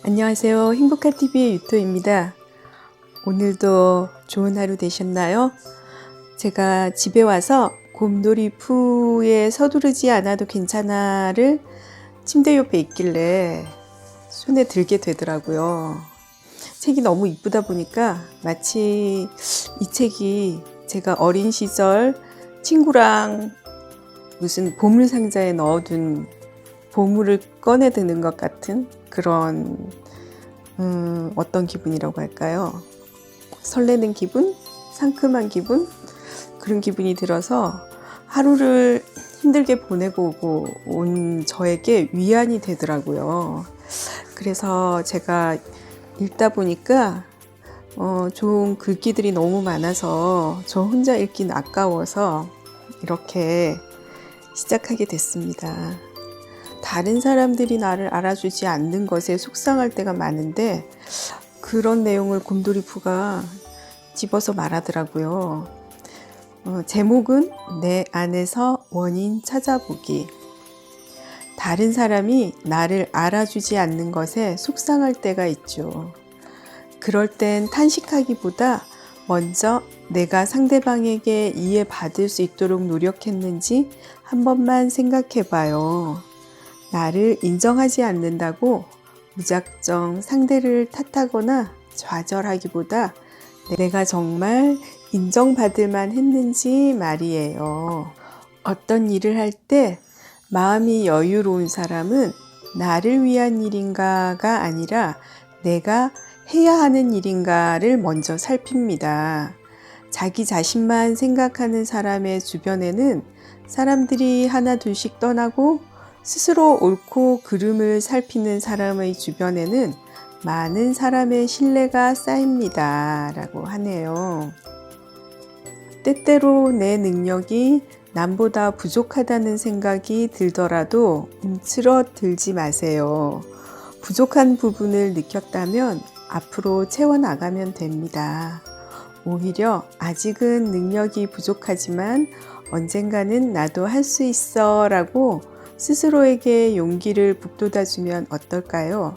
안녕하세요. 행복한 TV의 유토입니다. 오늘도 좋은 하루 되셨나요? 제가 집에 와서 곰돌이푸의 서두르지 않아도 괜찮아를 침대 옆에 있길래 손에 들게 되더라고요. 책이 너무 이쁘다 보니까 마치 이 책이 제가 어린 시절 친구랑 무슨 보물상자에 넣어둔 보물을 꺼내 드는 것 같은 그런 어떤 기분이라고 할까요? 설레는 기분? 상큼한 기분? 그런 기분이 들어서 하루를 힘들게 보내고 온 저에게 위안이 되더라고요. 그래서 제가 읽다 보니까 좋은 글귀들이 너무 많아서 저 혼자 읽긴 아까워서 이렇게 시작하게 됐습니다. 다른 사람들이 나를 알아주지 않는 것에 속상할 때가 많은데 그런 내용을 곰돌이푸가 집어서 말하더라고요. 제목은 내 안에서 원인 찾아보기. 다른 사람이 나를 알아주지 않는 것에 속상할 때가 있죠. 그럴 땐 탄식하기보다 먼저 내가 상대방에게 이해받을 수 있도록 노력했는지 한 번만 생각해 봐요. 나를 인정하지 않는다고 무작정 상대를 탓하거나 좌절하기보다 내가 정말 인정받을 만 했는지 말이에요. 어떤 일을 할 때 마음이 여유로운 사람은 나를 위한 일인가가 아니라 내가 해야 하는 일인가를 먼저 살핍니다. 자기 자신만 생각하는 사람의 주변에는 사람들이 하나 둘씩 떠나고 스스로 옳고 그름을 살피는 사람의 주변에는 많은 사람의 신뢰가 쌓입니다. 라고 하네요. 때때로 내 능력이 남보다 부족하다는 생각이 들더라도 움츠러들지 마세요. 부족한 부분을 느꼈다면 앞으로 채워나가면 됩니다. 오히려 아직은 능력이 부족하지만 언젠가는 나도 할 수 있어 라고 스스로에게 용기를 북돋아주면 어떨까요?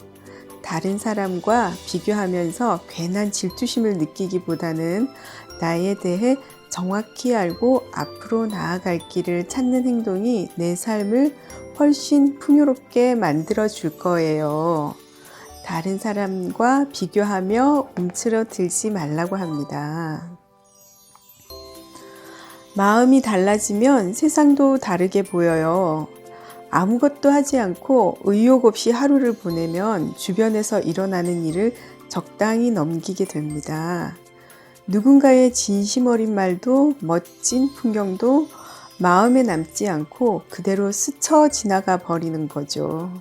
다른 사람과 비교하면서 괜한 질투심을 느끼기보다는 나에 대해 정확히 알고 앞으로 나아갈 길을 찾는 행동이 내 삶을 훨씬 풍요롭게 만들어 줄 거예요. 다른 사람과 비교하며 움츠러들지 말라고 합니다. 마음이 달라지면 세상도 다르게 보여요. 아무것도 하지 않고 의욕 없이 하루를 보내면 주변에서 일어나는 일을 적당히 넘기게 됩니다. 누군가의 진심 어린 말도 멋진 풍경도 마음에 남지 않고 그대로 스쳐 지나가 버리는 거죠.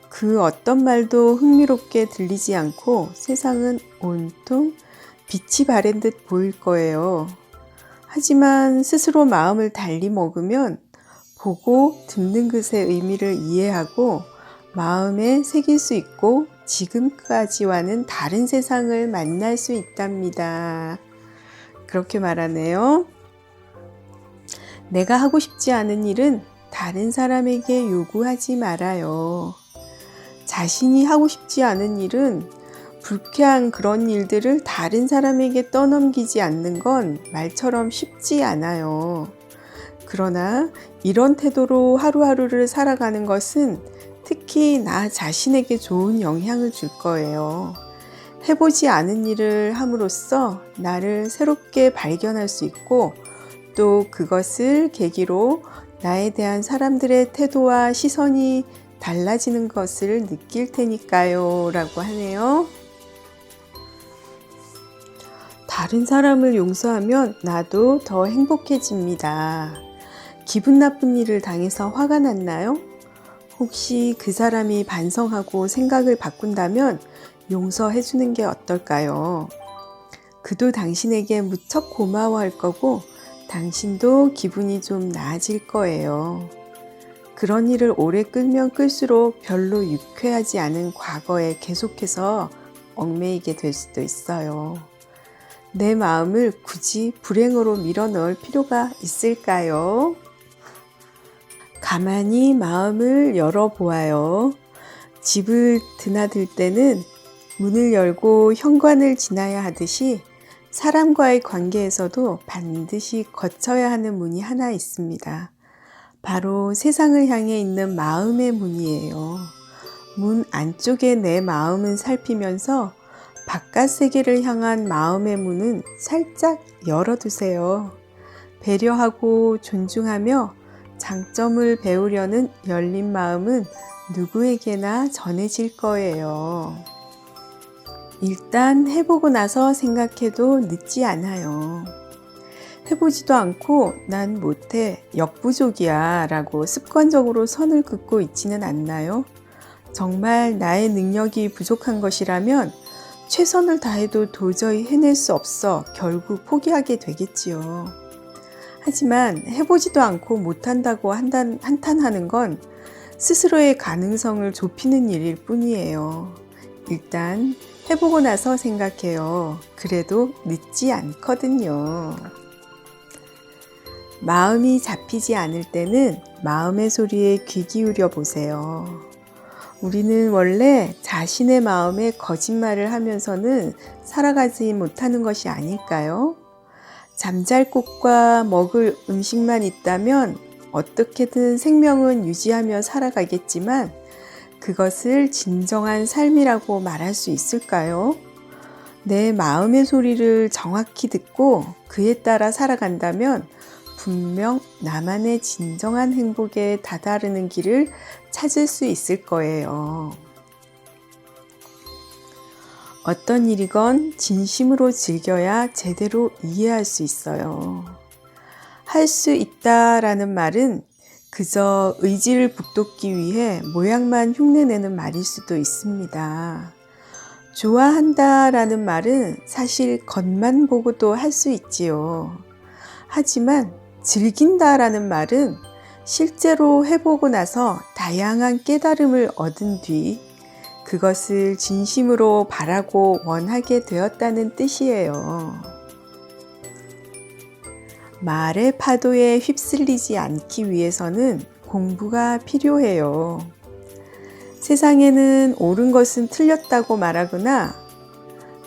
그 어떤 말도 흥미롭게 들리지 않고 세상은 온통 빛이 바랜 듯 보일 거예요. 하지만 스스로 마음을 달리 먹으면 보고 듣는 것의 의미를 이해하고 마음에 새길 수 있고 지금까지와는 다른 세상을 만날 수 있답니다. 그렇게 말하네요. 내가 하고 싶지 않은 일은 다른 사람에게 요구하지 말아요. 자신이 하고 싶지 않은 일은 불쾌한 그런 일들을 다른 사람에게 떠넘기지 않는 건 말처럼 쉽지 않아요. 그러나 이런 태도로 하루하루를 살아가는 것은 특히 나 자신에게 좋은 영향을 줄 거예요. 해보지 않은 일을 함으로써 나를 새롭게 발견할 수 있고 또 그것을 계기로 나에 대한 사람들의 태도와 시선이 달라지는 것을 느낄 테니까요. 라고 하네요. 다른 사람을 용서하면 나도 더 행복해집니다. 기분 나쁜 일을 당해서 화가 났나요? 혹시 그 사람이 반성하고 생각을 바꾼다면 용서해 주는 게 어떨까요? 그도 당신에게 무척 고마워할 거고 당신도 기분이 좀 나아질 거예요. 그런 일을 오래 끌면 끌수록 별로 유쾌하지 않은 과거에 계속해서 얽매이게 될 수도 있어요. 내 마음을 굳이 불행으로 밀어넣을 필요가 있을까요? 가만히 마음을 열어보아요. 집을 드나들 때는 문을 열고 현관을 지나야 하듯이 사람과의 관계에서도 반드시 거쳐야 하는 문이 하나 있습니다. 바로 세상을 향해 있는 마음의 문이에요. 문 안쪽에 내 마음은 살피면서 바깥 세계를 향한 마음의 문은 살짝 열어두세요. 배려하고 존중하며 장점을 배우려는 열린 마음은 누구에게나 전해질 거예요. 일단 해보고 나서 생각해도 늦지 않아요. 해보지도 않고 난 못해, 역부족이야 라고 습관적으로 선을 긋고 있지는 않나요? 정말 나의 능력이 부족한 것이라면 최선을 다해도 도저히 해낼 수 없어 결국 포기하게 되겠지요. 하지만 해보지도 않고 못한다고 한탄하는 건 스스로의 가능성을 좁히는 일일 뿐이에요. 일단 해보고 나서 생각해요. 그래도 늦지 않거든요. 마음이 잡히지 않을 때는 마음의 소리에 귀 기울여 보세요. 우리는 원래 자신의 마음에 거짓말을 하면서는 살아가지 못하는 것이 아닐까요? 잠잘 곳과 먹을 음식만 있다면 어떻게든 생명은 유지하며 살아가겠지만 그것을 진정한 삶이라고 말할 수 있을까요? 내 마음의 소리를 정확히 듣고 그에 따라 살아간다면 분명 나만의 진정한 행복에 다다르는 길을 찾을 수 있을 거예요. 어떤 일이건 진심으로 즐겨야 제대로 이해할 수 있어요. 할 수 있다라는 말은 그저 의지를 북돋기 위해 모양만 흉내내는 말일 수도 있습니다. 좋아한다라는 말은 사실 겉만 보고도 할 수 있지요. 하지만 즐긴다라는 말은 실제로 해보고 나서 다양한 깨달음을 얻은 뒤 그것을 진심으로 바라고 원하게 되었다는 뜻이에요. 말의 파도에 휩쓸리지 않기 위해서는 공부가 필요해요. 세상에는 옳은 것은 틀렸다고 말하거나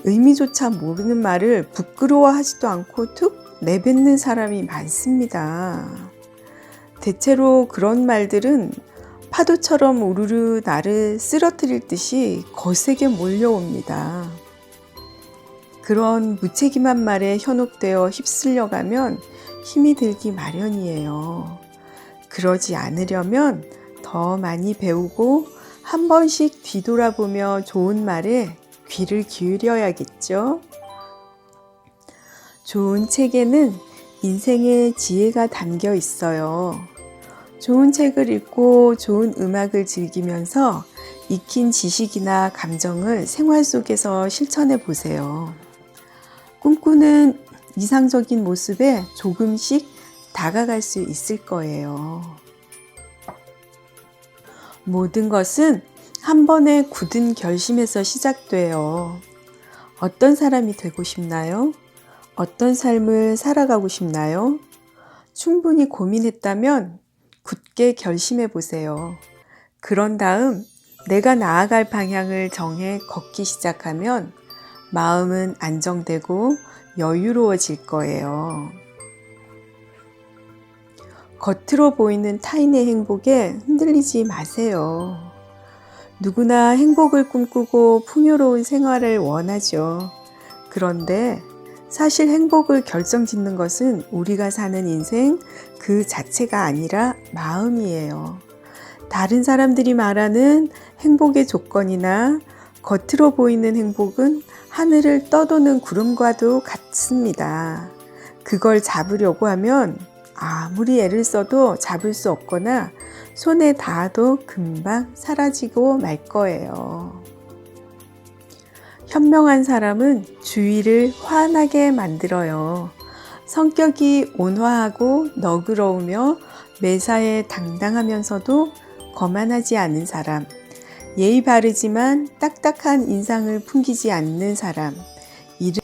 의미조차 모르는 말을 부끄러워하지도 않고 툭 내뱉는 사람이 많습니다. 대체로 그런 말들은 파도처럼 우르르 나를 쓰러뜨릴 듯이 거세게 몰려옵니다. 그런 무책임한 말에 현혹되어 휩쓸려가면 힘이 들기 마련이에요. 그러지 않으려면 더 많이 배우고 한 번씩 뒤돌아보며 좋은 말에 귀를 기울여야겠죠. 좋은 책에는 인생의 지혜가 담겨 있어요. 좋은 책을 읽고 좋은 음악을 즐기면서 익힌 지식이나 감정을 생활 속에서 실천해 보세요. 꿈꾸는 이상적인 모습에 조금씩 다가갈 수 있을 거예요. 모든 것은 한 번의 굳은 결심에서 시작돼요. 어떤 사람이 되고 싶나요? 어떤 삶을 살아가고 싶나요? 충분히 고민했다면 굳게 결심해 보세요. 그런 다음 내가 나아갈 방향을 정해 걷기 시작하면 마음은 안정되고 여유로워질 거예요. 겉으로 보이는 타인의 행복에 흔들리지 마세요. 누구나 행복을 꿈꾸고 풍요로운 생활을 원하죠. 그런데 사실 행복을 결정짓는 것은 우리가 사는 인생 그 자체가 아니라 마음이에요. 다른 사람들이 말하는 행복의 조건이나 겉으로 보이는 행복은 하늘을 떠도는 구름과도 같습니다. 그걸 잡으려고 하면 아무리 애를 써도 잡을 수 없거나 손에 닿아도 금방 사라지고 말 거예요. 현명한 사람은 주위를 환하게 만들어요. 성격이 온화하고 너그러우며 매사에 당당하면서도 거만하지 않은 사람, 예의 바르지만 딱딱한 인상을 풍기지 않는 사람,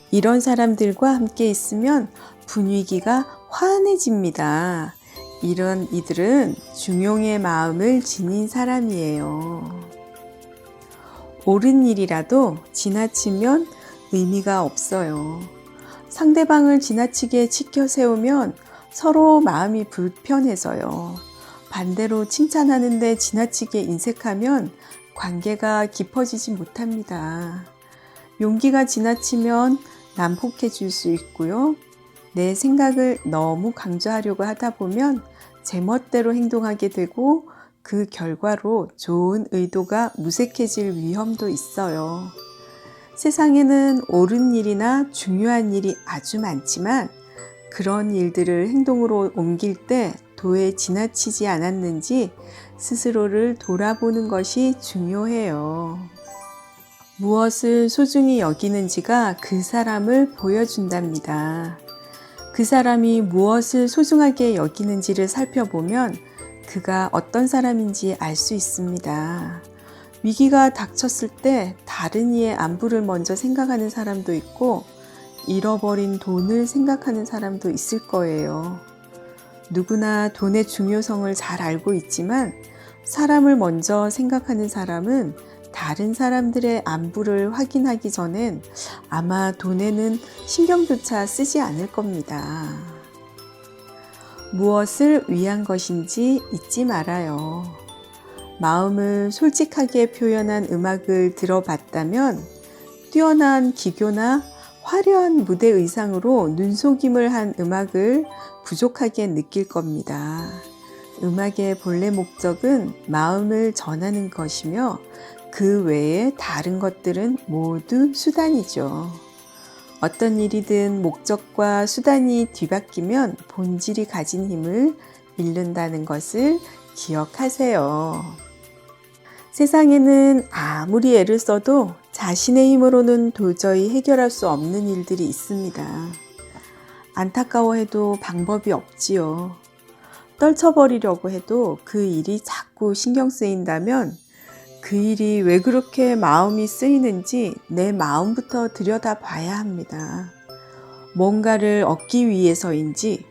이런 사람들과 함께 있으면 분위기가 환해집니다. 이런 이들은 중용의 마음을 지닌 사람이에요. 옳은 일이라도 지나치면 의미가 없어요. 상대방을 지나치게 치켜 세우면 서로 마음이 불편해져요. 반대로 칭찬하는데 지나치게 인색하면 관계가 깊어지지 못합니다. 용기가 지나치면 난폭해질 수 있고요. 내 생각을 너무 강조하려고 하다 보면 제멋대로 행동하게 되고 그 결과로 좋은 의도가 무색해질 위험도 있어요. 세상에는 옳은 일이나 중요한 일이 아주 많지만 그런 일들을 행동으로 옮길 때 도에 지나치지 않았는지 스스로를 돌아보는 것이 중요해요. 무엇을 소중히 여기는지가 그 사람을 보여준답니다. 그 사람이 무엇을 소중하게 여기는지를 살펴보면 그가 어떤 사람인지 알 수 있습니다. 위기가 닥쳤을 때 다른 이의 안부를 먼저 생각하는 사람도 있고 잃어버린 돈을 생각하는 사람도 있을 거예요. 누구나 돈의 중요성을 잘 알고 있지만 사람을 먼저 생각하는 사람은 다른 사람들의 안부를 확인하기 전엔 아마 돈에는 신경조차 쓰지 않을 겁니다. 무엇을 위한 것인지 잊지 말아요. 마음을 솔직하게 표현한 음악을 들어봤다면 뛰어난 기교나 화려한 무대 의상으로 눈속임을 한 음악을 부족하게 느낄 겁니다. 음악의 본래 목적은 마음을 전하는 것이며 그 외에 다른 것들은 모두 수단이죠. 어떤 일이든 목적과 수단이 뒤바뀌면 본질이 가진 힘을 잃는다는 것을 기억하세요. 세상에는 아무리 애를 써도 자신의 힘으로는 도저히 해결할 수 없는 일들이 있습니다. 안타까워해도 방법이 없지요. 떨쳐버리려고 해도 그 일이 자꾸 신경 쓰인다면 그 일이 왜 그렇게 마음이 쓰이는지 내 마음부터 들여다봐야 합니다. 뭔가를 얻기 위해서인지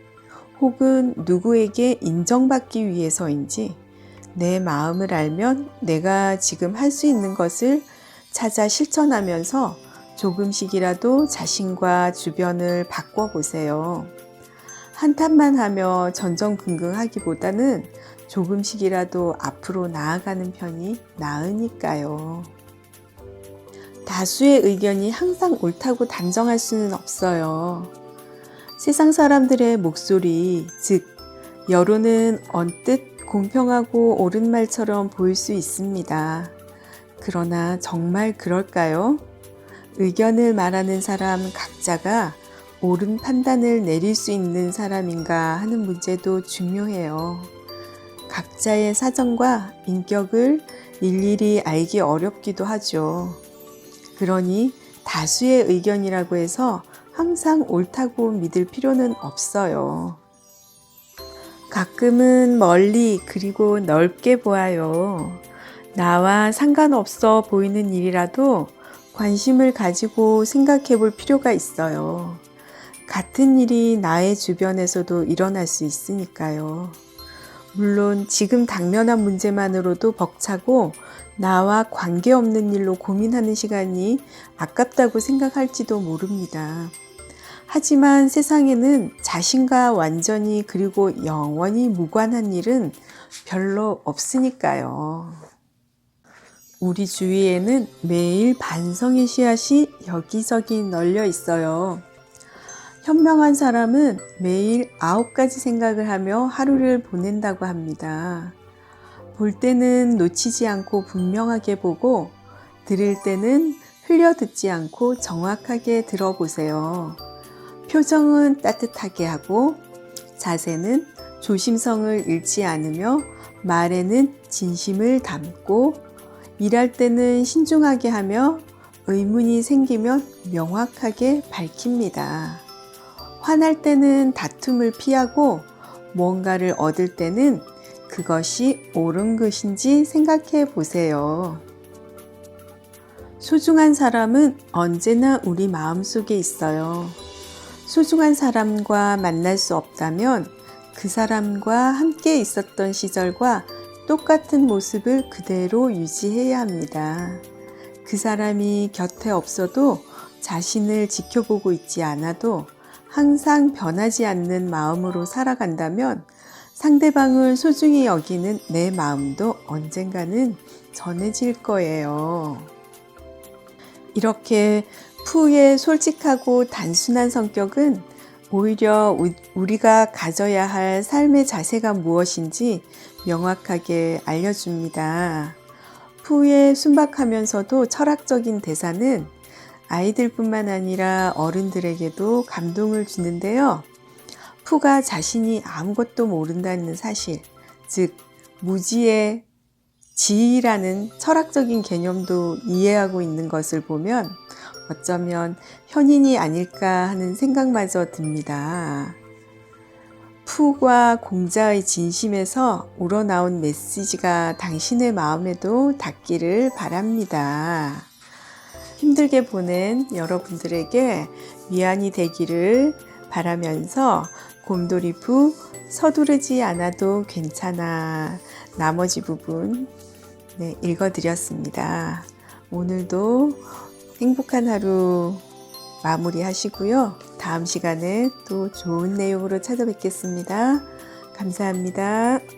혹은 누구에게 인정받기 위해서인지 내 마음을 알면 내가 지금 할 수 있는 것을 찾아 실천하면서 조금씩이라도 자신과 주변을 바꿔보세요. 한탄만 하며 전전긍긍하기보다는 조금씩이라도 앞으로 나아가는 편이 나으니까요. 다수의 의견이 항상 옳다고 단정할 수는 없어요. 세상 사람들의 목소리, 즉 여론은 언뜻 공평하고 옳은 말처럼 보일 수 있습니다. 그러나 정말 그럴까요? 의견을 말하는 사람 각자가 옳은 판단을 내릴 수 있는 사람인가 하는 문제도 중요해요. 각자의 사정과 인격을 일일이 알기 어렵기도 하죠. 그러니 다수의 의견이라고 해서 항상 옳다고 믿을 필요는 없어요. 가끔은 멀리 그리고 넓게 보아요. 나와 상관없어 보이는 일이라도 관심을 가지고 생각해 볼 필요가 있어요. 같은 일이 나의 주변에서도 일어날 수 있으니까요. 물론 지금 당면한 문제만으로도 벅차고 나와 관계없는 일로 고민하는 시간이 아깝다고 생각할지도 모릅니다. 하지만 세상에는 자신과 완전히 그리고 영원히 무관한 일은 별로 없으니까요. 우리 주위에는 매일 반성의 씨앗이 여기저기 널려 있어요. 현명한 사람은 매일 9가지 생각을 하며 하루를 보낸다고 합니다. 볼 때는 놓치지 않고 분명하게 보고 들을 때는 흘려 듣지 않고 정확하게 들어보세요. 표정은 따뜻하게 하고 자세는 조심성을 잃지 않으며 말에는 진심을 담고 일할 때는 신중하게 하며 의문이 생기면 명확하게 밝힙니다. 화날 때는 다툼을 피하고 무언가를 얻을 때는 그것이 옳은 것인지 생각해 보세요. 소중한 사람은 언제나 우리 마음속에 있어요. 소중한 사람과 만날 수 없다면 그 사람과 함께 있었던 시절과 똑같은 모습을 그대로 유지해야 합니다. 그 사람이 곁에 없어도 자신을 지켜보고 있지 않아도 항상 변하지 않는 마음으로 살아간다면 상대방을 소중히 여기는 내 마음도 언젠가는 전해질 거예요. 이렇게 푸의 솔직하고 단순한 성격은 오히려 우리가 가져야 할 삶의 자세가 무엇인지 명확하게 알려줍니다. 푸의 순박하면서도 철학적인 대사는 아이들뿐만 아니라 어른들에게도 감동을 주는데요. 푸가 자신이 아무것도 모른다는 사실, 즉 무지의 지위라는 철학적인 개념도 이해하고 있는 것을 보면 어쩌면 현인이 아닐까 하는 생각마저 듭니다. 푸과 공자의 진심에서 우러나온 메시지가 당신의 마음에도 닿기를 바랍니다. 힘들게 보낸 여러분들에게 위안이 되기를 바라면서 곰돌이 푸 서두르지 않아도 괜찮아 나머지 부분 읽어드렸습니다. 오늘도 행복한 하루 마무리하시고요. 다음 시간에 또 좋은 내용으로 찾아뵙겠습니다. 감사합니다.